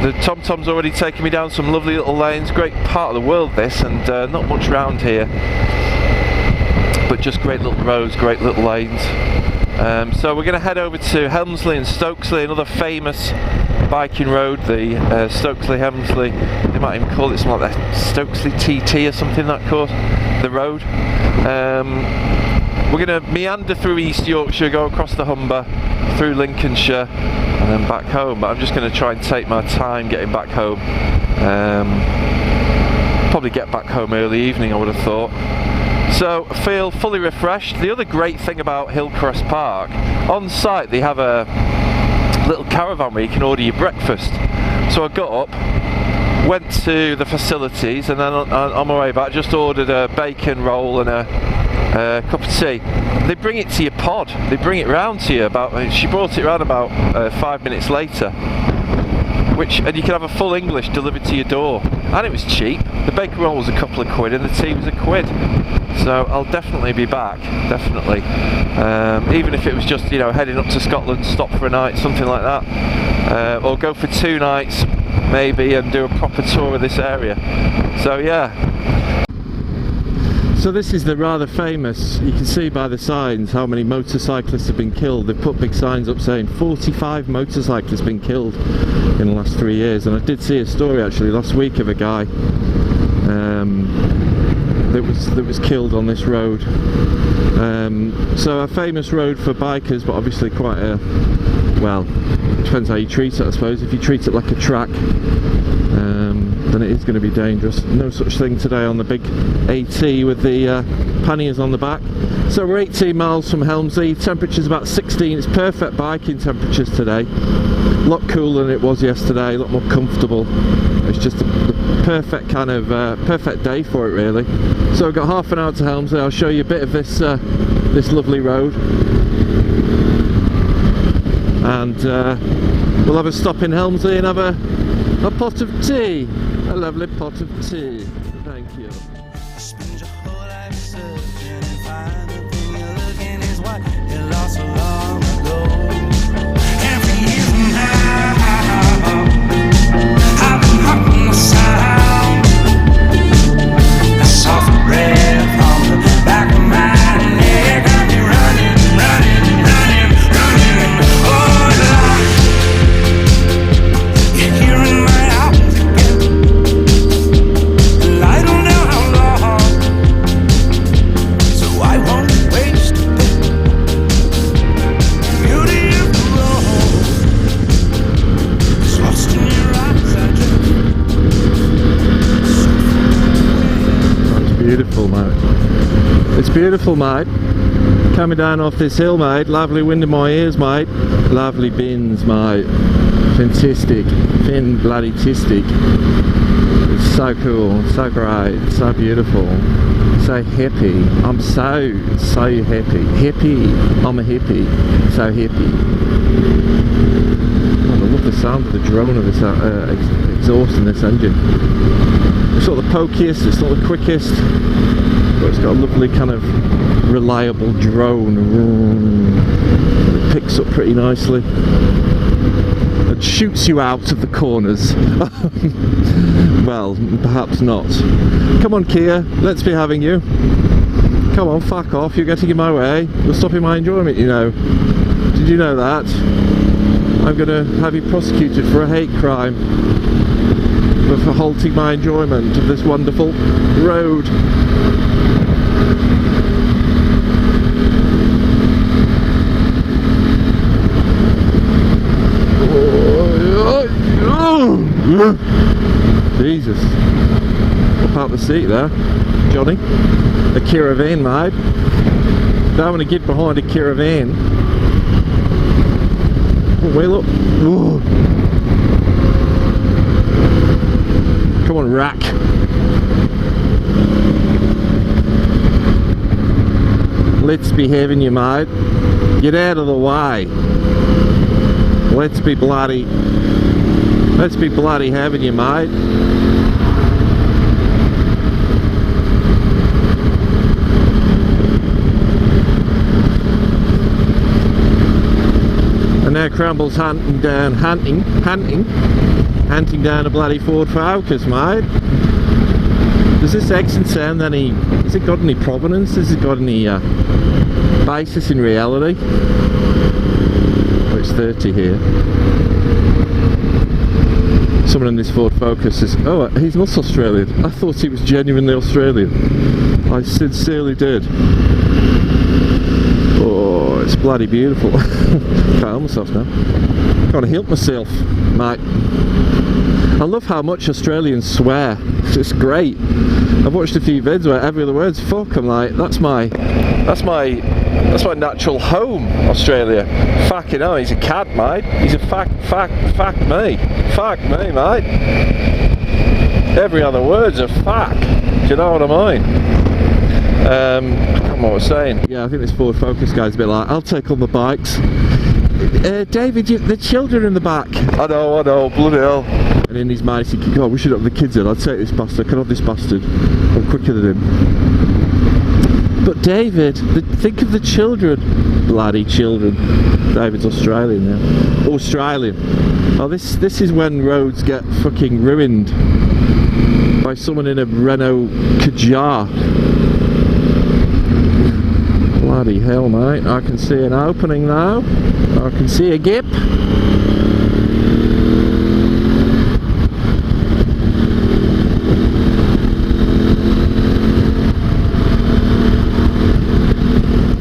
Speaker 1: the TomTom's already taken me down some lovely little lanes. Great part of the world this, and not much round here, but just great little roads, great little lanes. So we're going to head over to Helmsley and Stokesley, another famous biking road, the Stokesley-Helmsley. They might even call it something like the Stokesley TT or something, that course, the road. We're going to meander through East Yorkshire, go across the Humber, through Lincolnshire, and then back home. But I'm just going to try and take my time getting back home. Probably get back home early evening, I would have thought. So I feel fully refreshed. The other great thing about Hillcrest Park, on site they have a little caravan where you can order your breakfast. So I got up, went to the facilities, and then on my way back just ordered a bacon roll and a cup of tea. They bring it to your pod. They bring it round to you. She brought it round about 5 minutes later. And you can have a full English delivered to your door, and it was cheap. The bacon roll was a couple of quid and the tea was a quid. So I'll definitely be back, definitely. Even if it was just, you know, heading up to Scotland, stop for a night, something like that, or go for 2 nights maybe and do a proper tour of this area. So yeah. So this is the rather famous, you can see by the signs how many motorcyclists have been killed. They've put big signs up saying 45 motorcyclists have been killed in the last 3 years. And I did see a story actually last week of a guy that was killed on this road. So a famous road for bikers, but obviously quite a, well, depends how you treat it, I suppose. If you treat it like a track, then it is going to be dangerous. No such thing today on the big AT with the panniers on the back. So we're 18 miles from Helmsley, temperature's about 16, it's perfect biking temperatures today. A lot cooler than it was yesterday, a lot more comfortable. It's just the perfect kind of, perfect day for it really. So we've got half an hour to Helmsley. I'll show you a bit of this, this lovely road. And we'll have a stop in Helmsley and have a pot of tea. A lovely pot of tea. Thank you.
Speaker 2: Spend your whole life searching and find the thing you're looking is what you lost so long ago. And for you now, I've been hunting the sound, a soft breath from the back of my neck. Got me running, running, running, running. Oh, you're here in my arms again. And I don't know how long, so I won't waste a bit. Beauty of the road is lost in your eyes. I
Speaker 1: That's beautiful, mate. It's beautiful, mate. Coming down off this hill, mate. Lovely wind in my ears, mate. Lovely bins, mate. Fantastic. Fin bloody tistic. It's so cool, so great, so beautiful, so happy. I'm so happy. Happy. I'm a hippie. So happy. Oh, I love the sound of the drone of this exhaust in this engine. It's not the pokiest, it's not the quickest, but it's got a lovely kind of reliable drone. It picks up pretty nicely and shoots you out of the corners. Well, perhaps not. Come on, Kia, let's be having you. Come on, fuck off, you're getting in my way. You're stopping my enjoyment, you know. Did you know that? I'm going to have you prosecuted for a hate crime for halting my enjoyment of this wonderful road. Jesus. Up out the seat there, Johnny. A caravan, mate. Don't want to get behind a caravan. Oh, wheel up. Ooh. Come on, rack. Let's be having you, mate. Get out of the way. Let's be bloody having you, mate. And now Crumble's hunting down a bloody Ford Focus, mate. Does this accent sound any... has it got any provenance? Has it got any basis in reality? Oh, it's 30 here. Someone in this Ford Focus is... oh, he's not Australian. I thought he was genuinely Australian. I sincerely did. Oh, it's bloody beautiful. Can't help myself now. Gotta help myself, mate. I love how much Australians swear. It's great. I've watched a few vids where every other word's fuck. I'm like, that's my natural home, Australia. Fucking hell, he's a cat, mate. He's a fuck me, mate. Every other word's a fuck. Do you know what I mean? I can't remember what I was saying. Yeah, I think this Ford Focus guy's a bit like, I'll take on the bikes. David, the children in the back. I know, bloody hell. And in his mind, he's thinking, God, we should have the kids in. I'll take this bastard, I can have this bastard. I'm quicker than him. But David, think of the children. Bloody children. David's Australian now. Australian. Oh, this is when roads get fucking ruined by someone in a Renault Kadjar. Bloody hell, mate. I can see an opening now. I can see a gap.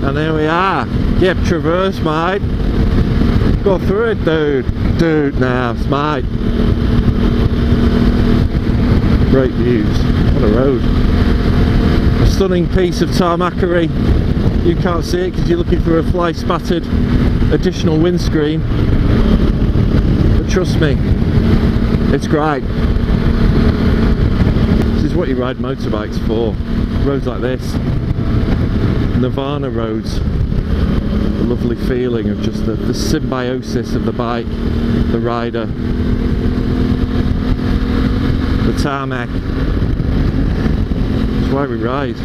Speaker 1: And there we are. Gap traverse, mate. Go through it, dude. Dude, now, mate. Great views. What a road. A stunning piece of tarmackery. You can't see it because you're looking for a fly spattered additional windscreen, but trust me, it's great. This is what you ride motorbikes for. Roads like this, Nirvana roads, the lovely feeling of just the symbiosis of the bike, the rider, the tarmac. That's why we ride.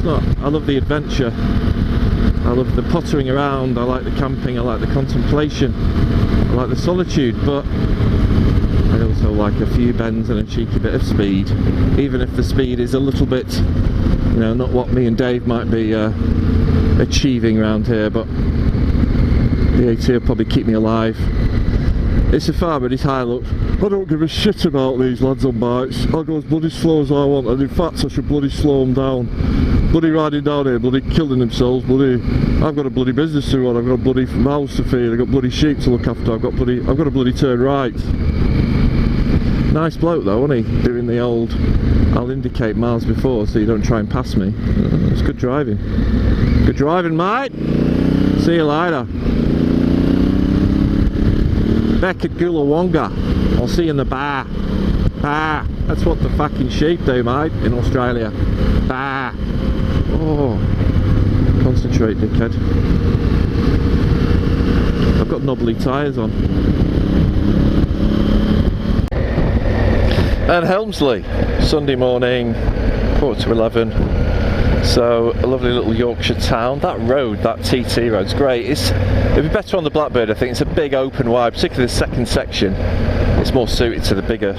Speaker 1: I love the adventure, I love the pottering around, I like the camping, I like the contemplation, I like the solitude, but I also like a few bends and a cheeky bit of speed, even if the speed is a little bit, you know, not what me and Dave might be achieving around here, but the AT will probably keep me alive. It's a far, but it's high look. I don't give a shit about these lads on bikes. I'll go as bloody slow as I want, and in fact I should bloody slow them down. Bloody riding down here, bloody killing themselves, bloody... I've got a bloody business to run, I've got a bloody mouse to feed, I've got bloody sheep to look after, I've got a bloody turn right. Nice bloke though, isn't he? Doing the old, I'll indicate miles before so you don't try and pass me. It's good driving. Good driving, mate! See you later. Back at Goolawonga. I'll see you in the bar. Bar. That's what the fucking sheep do, mate, in Australia. Bar. Oh. Concentrate, dickhead. I've got knobbly tyres on. And Helmsley, Sunday morning, 11:15. So a lovely little Yorkshire town. That road, that TT road's great. It'd be better on the Blackbird, I think. It's a big open wide, particularly the second section. It's more suited to the bigger,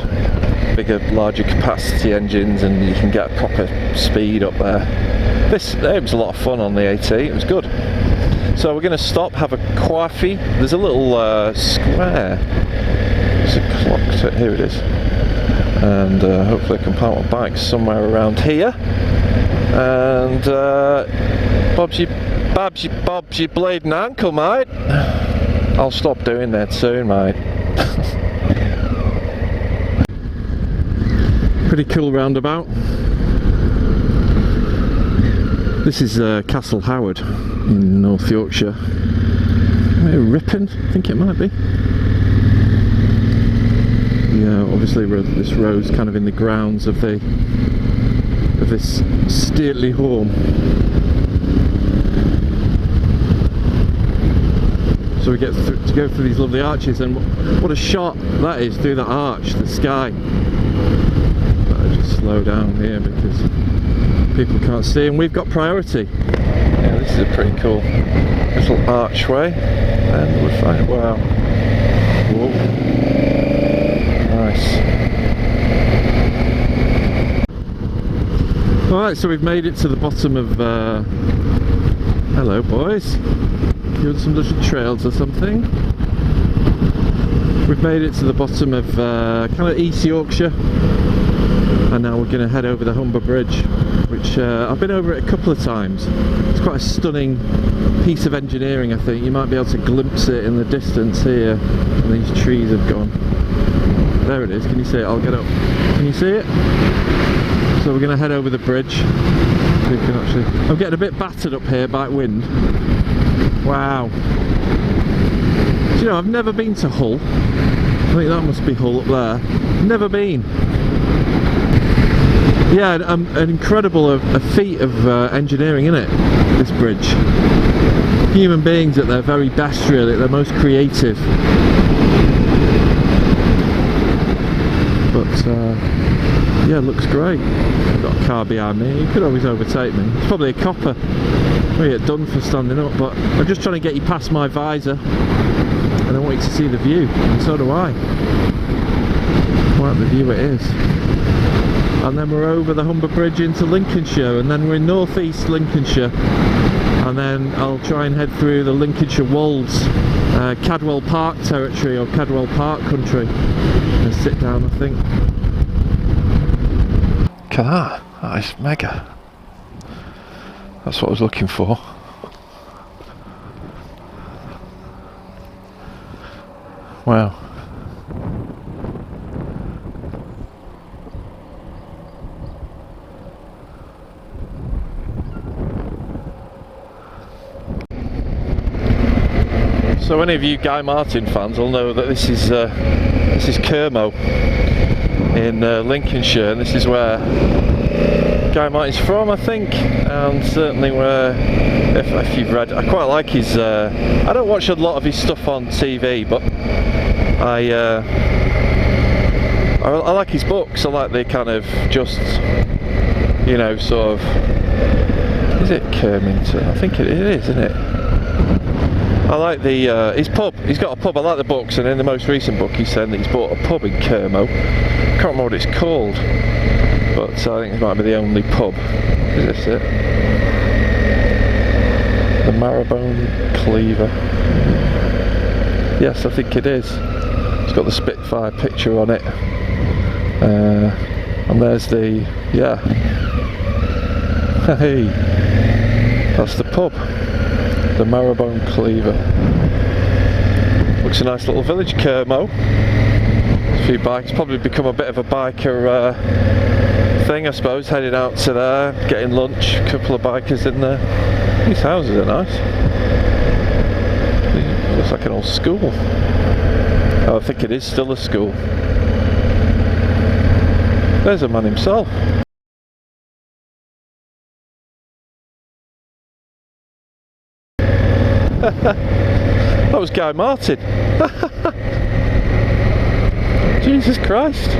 Speaker 1: larger capacity engines, and you can get a proper speed up there. It was a lot of fun on the AT. It was good. So we're going to stop, have a coffee. There's a little square. There's a clock. Here it is. And hopefully I can park my bike somewhere around here. And Bob's your bleeding ankle, mate. I'll stop doing that soon, mate. Pretty cool roundabout. This is Castle Howard in North Yorkshire. Ripon, I think it might be. Yeah, obviously this road's kind of in the grounds of this stately home. So we get to go through these lovely arches, and what a shot that is through that arch, the sky. I'll just slow down here because people can't see, and we've got priority. Yeah, this is a pretty cool little archway, and we're fine. Wow. Whoa. Nice. Alright, so we've made it to the bottom of hello boys. You on some little trails or something? We've made it to the bottom of kind of East Yorkshire, and now we're going to head over the Humber Bridge, which I've been over it a couple of times. It's quite a stunning piece of engineering, I think. You might be able to glimpse it in the distance here, and these trees have gone. There it is, can you see it? I'll get up. Can you see it? So we're going to head over the bridge. We can actually... I'm getting a bit battered up here by wind. Wow. Do you know, I've never been to Hull. I think that must be Hull up there. Never been. Yeah, an incredible a feat of engineering, isn't it? This bridge. Human beings at their very best, really, they're most creative. But yeah, it looks great. I've got a car behind me. You could always overtake me. It's probably a copper. We get done for standing up, but I'm just trying to get you past my visor, and I want you to see the view, and so do I. What the view it is. And then we're over the Humber Bridge into Lincolnshire, and then we're in North East Lincolnshire, and then I'll try and head through the Lincolnshire Wolds, Cadwell Park territory, or Cadwell Park country, and sit down, I think. Look at that, that is mega. That's what I was looking for. Wow. So any of you Guy Martin fans will know that this is Kermo in Lincolnshire, and this is where Guy Martin's from, I think, and certainly where, if you've read, I quite like his, I don't watch a lot of his stuff on TV, but I like his books. I like the kind of just, you know, sort of, is it Kermington? I think it is, isn't it? I like the his pub. He's got a pub. I like the books, and in the most recent book, he's saying that he's bought a pub in Kermo. Can't remember what it's called, but I think it might be the only pub. Is this it? The Marrowbone Cleaver. Yes, I think it is. It's got the Spitfire picture on it, and there's the Hey, that's the pub. The Marrowbone Cleaver. Looks a nice little village, Kermo. A few bikes, probably become a bit of a biker thing, I suppose, heading out to there, getting lunch, a couple of bikers in there. These houses are nice. It looks like an old school. Oh, I think it is still a school. There's a man himself. That was Guy Martin. Jesus Christ,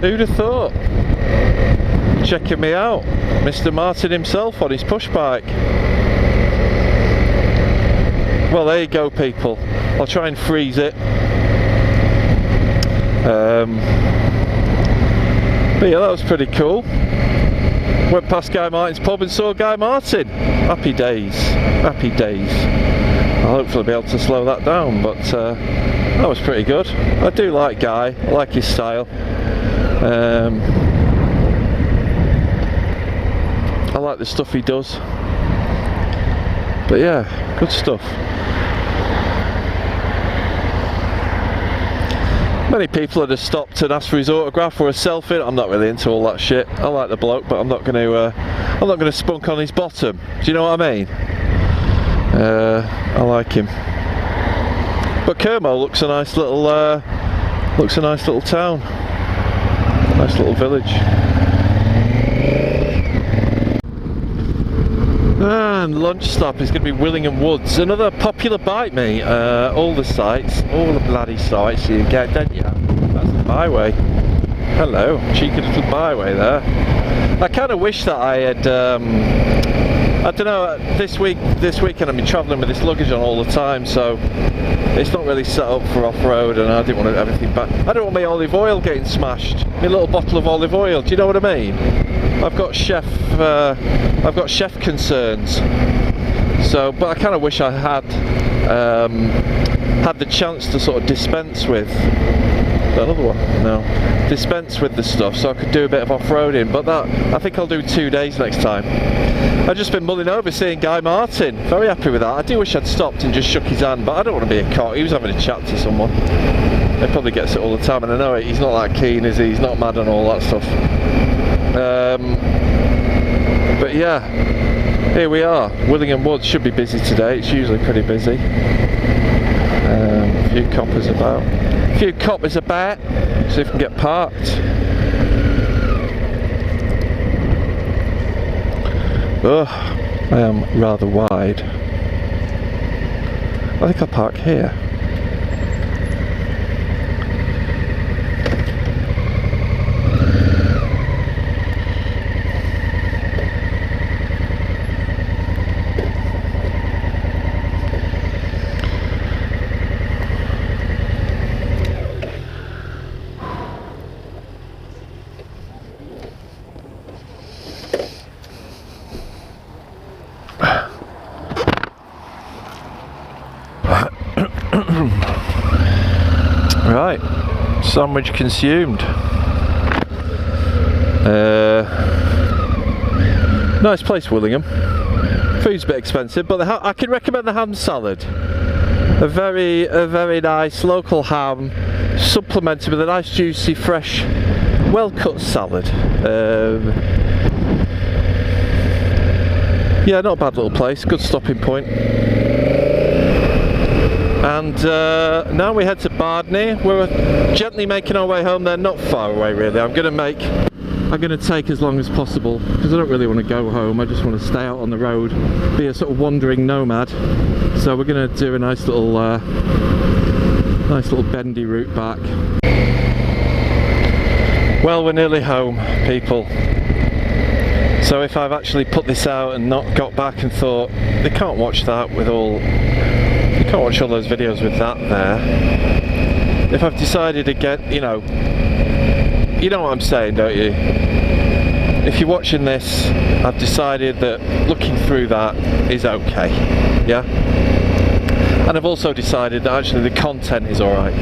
Speaker 1: who'd have thought? Checking me out, Mr. Martin himself on his push bike. Well, there you go, people. I'll try and freeze it. But yeah, that was pretty cool. Went past Guy Martin's pub and saw Guy Martin. Happy days, happy days. I'll hopefully be able to slow that down, but that was pretty good. I do like Guy, I like his style. I like the stuff he does. But yeah, good stuff. Many people would have stopped and asked for his autograph or a selfie. I'm not really into all that shit. I like the bloke, but I'm not going to spunk on his bottom. Do you know what I mean? I like him. But Kermo looks a nice little town, nice little village. And lunch stop is going to be Willingham Woods, another popular bike meet. All the sites, all the bloody sites you get, don't you? That's the byway. Hello, cheeky little byway there. I kind of wish that I had, I don't know, this weekend I've been travelling with this luggage on all the time, so it's not really set up for off-road, and I didn't want everything back. I don't want my olive oil getting smashed, my little bottle of olive oil, do you know what I mean? I've got chef concerns, so, but I kind of wish I had had the chance to sort of dispense with another one. No, dispense with the stuff, so I could do a bit of off-roading. But that, I think I'll do 2 days next time. I've just been mulling over seeing Guy Martin. Very happy with that. I do wish I'd stopped and just shook his hand, but I don't want to be a cock. He was having a chat to someone. He probably gets it all the time, and I know it. He's not that keen, is he? He's not mad on all that stuff. But yeah, here we are. Willingham Woods should be busy today. It's usually pretty busy. A few coppers about. See if we can get parked. Ugh, I am rather wide. I think I'll park here. Right, sandwich consumed. Nice place, Willingham. Food's a bit expensive, but I can recommend the ham salad. A very nice local ham, supplemented with a nice juicy, fresh, well-cut salad. Yeah, not a bad little place. Good stopping point. And now we head to Bardney. We're gently making our way home. They're not far away really. I'm going to take as long as possible because I don't really want to go home. I just want to stay out on the road, be a sort of wandering nomad. So we're going to do a nice little bendy route back. Well, we're nearly home, people. So if I've actually put this out and not got back and thought they can't watch that with all. You can't watch all those videos with that there. If I've decided to get, you know what I'm saying, don't you? If you're watching this, I've decided that looking through that is okay, yeah? And I've also decided that actually the content is alright.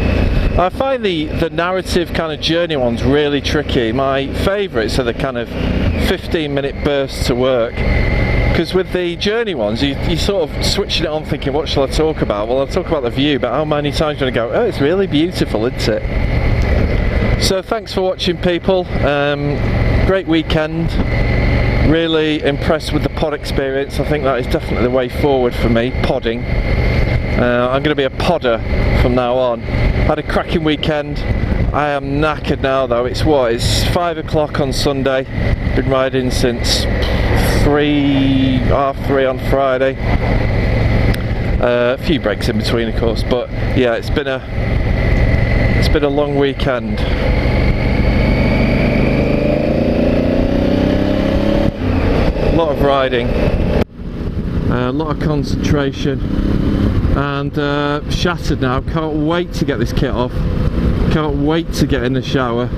Speaker 1: I find the narrative kind of journey ones really tricky. My favourites are the kind of 15-minute bursts to work. Because with the journey ones, you sort of switching it on thinking, what shall I talk about? Well, I'll talk about the view, but how many times do I go, oh, it's really beautiful, isn't it? So thanks for watching, people. Great weekend. Really impressed with the pod experience. I think that is definitely the way forward for me, podding. I'm going to be a podder from now on. Had a cracking weekend. I am knackered now though. It's 5 o'clock on Sunday. Been riding since 3:30 on Friday. A few breaks in between, of course, but yeah, it's been a long weekend. A lot of riding, a lot of concentration, and shattered now. Can't wait to get this kit off. Can't wait to get in the shower.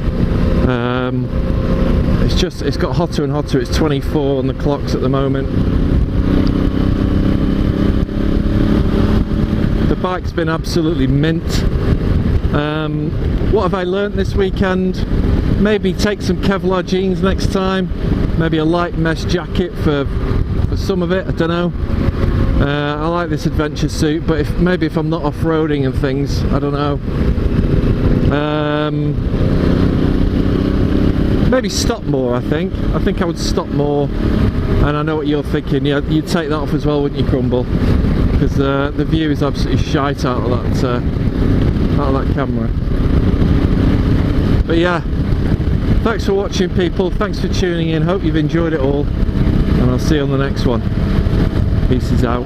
Speaker 1: It's got hotter and hotter. It's 24 on the clocks at the moment. The bike's been absolutely mint. What have I learnt this weekend? Maybe take some Kevlar jeans next time. Maybe a light mesh jacket for some of it. I don't know. I like this adventure suit, but maybe if I'm not off-roading and things, I don't know. Maybe stop more. I think I would stop more. And I know what you're thinking. Yeah, you'd take that off as well, wouldn't you, Crumble? Because the view is absolutely shite out of that camera. But yeah, thanks for watching, people. Thanks for tuning in. Hope you've enjoyed it all, and I'll see you on the next one. Peace out.